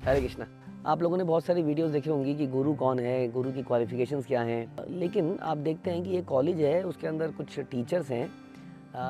हरे कृष्णा। आप लोगों ने बहुत सारी वीडियोस देखी होंगी कि गुरु कौन है, गुरु की क्वालिफिकेशंस क्या हैं। लेकिन आप देखते हैं कि ये कॉलेज है, उसके अंदर कुछ टीचर्स हैं,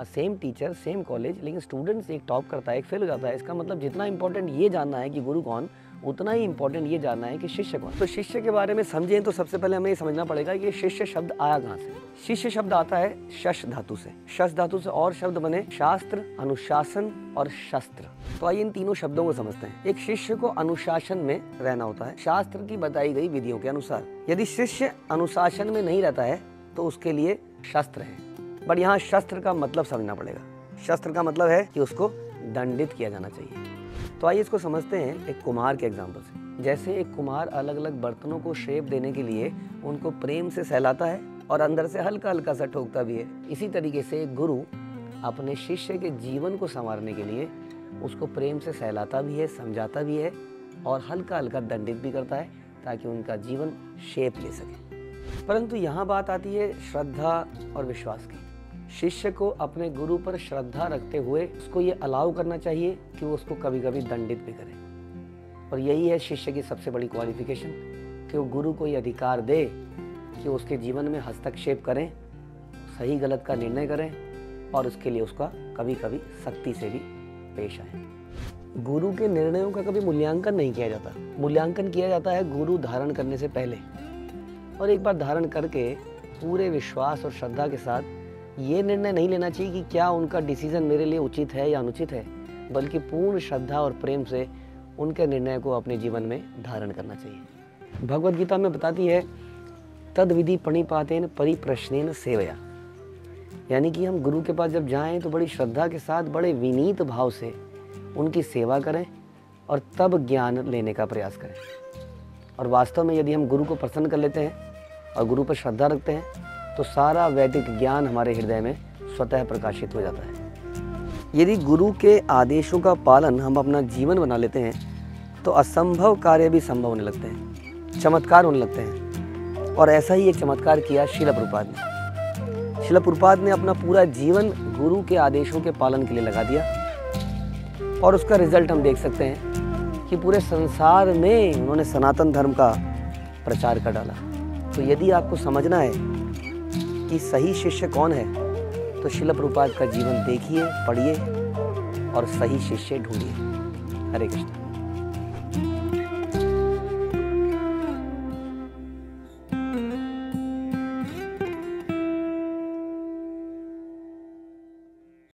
सेम टीचर सेम कॉलेज, लेकिन स्टूडेंट्स एक टॉप करता है, एक फेल हो जाता है। इसका मतलब जितना इंपॉर्टेंट ये जानना है कि गुरु कौन, उतना ही इंपॉर्टेंट ये जानना है कि शिष्य कौन। तो शिष्य के बारे में समझें तो सबसे पहले हमें ये समझना पड़ेगा कि शिष्य शब्द आया कहाँ से। शिष्य शब्द आता है शश धातु से। शश धातु से और शब्द बने शास्त्र, अनुशासन और शस्त्र। तो आइए इन तीनों शब्दों को समझते हैं। एक शिष्य को अनुशासन में रहना होता है, शास्त्र की बताई गई विधियों के अनुसार। यदि शिष्य अनुशासन में नहीं रहता है तो उसके लिए शस्त्र है। बट यहाँ शस्त्र का मतलब समझना पड़ेगा। शस्त्र का मतलब है कि उसको दंडित किया जाना चाहिए। तो आइए इसको समझते हैं एक कुम्हार के एग्जाम्पल से। जैसे एक कुम्हार अलग अलग बर्तनों को शेप देने के लिए उनको प्रेम से सहलाता है और अंदर से हल्का हल्का सा ठोकता भी है, इसी तरीके से एक गुरु अपने शिष्य के जीवन को संवारने के लिए उसको प्रेम से सहलाता भी है, समझाता भी है और हल्का हल्का दंडित भी करता है ताकि उनका जीवन शेप ले सके। परंतु यहाँ बात आती है श्रद्धा और विश्वास की। शिष्य को अपने गुरु पर श्रद्धा रखते हुए उसको ये अलाउ करना चाहिए कि वो उसको कभी कभी दंडित भी करे। और यही है शिष्य की सबसे बड़ी क्वालिफिकेशन कि वो गुरु को ये अधिकार दे कि उसके जीवन में हस्तक्षेप करें, सही गलत का निर्णय करें और उसके लिए उसका कभी कभी सख्ती से भी पेश आए। गुरु के निर्णयों का कभी मूल्यांकन नहीं किया जाता। मूल्यांकन किया जाता है गुरु धारण करने से पहले। और एक बार धारण करके पूरे विश्वास और श्रद्धा के साथ ये निर्णय नहीं लेना चाहिए कि क्या उनका डिसीजन मेरे लिए उचित है या अनुचित है, बल्कि पूर्ण श्रद्धा और प्रेम से उनके निर्णय को अपने जीवन में धारण करना चाहिए। भगवद गीता में बताती है तद विधि प्रणिपातेन परिप्रश्नेन सेवया, यानी कि हम गुरु के पास जब जाएं तो बड़ी श्रद्धा के साथ बड़े विनीत भाव से उनकी सेवा करें और तब ज्ञान लेने का प्रयास करें। और वास्तव में यदि हम गुरु को प्रसन्न कर लेते हैं और गुरु पर श्रद्धा रखते हैं तो सारा वैदिक ज्ञान हमारे हृदय में स्वतः प्रकाशित हो जाता है। यदि गुरु के आदेशों का पालन हम अपना जीवन बना लेते हैं तो असंभव कार्य भी संभव होने लगते हैं, चमत्कार होने लगते हैं। और ऐसा ही एक चमत्कार किया श्रील प्रभुपाद ने। श्रील प्रभुपाद ने अपना पूरा जीवन गुरु के आदेशों के पालन के लिए लगा दिया और उसका रिजल्ट हम देख सकते हैं कि पूरे संसार में उन्होंने सनातन धर्म का प्रचार कर डाला। तो यदि आपको समझना है कि सही शिष्य कौन है तो श्रील प्रभुपाद का जीवन देखिए, पढ़िए और सही शिष्य ढूंढिए। हरे कृष्ण।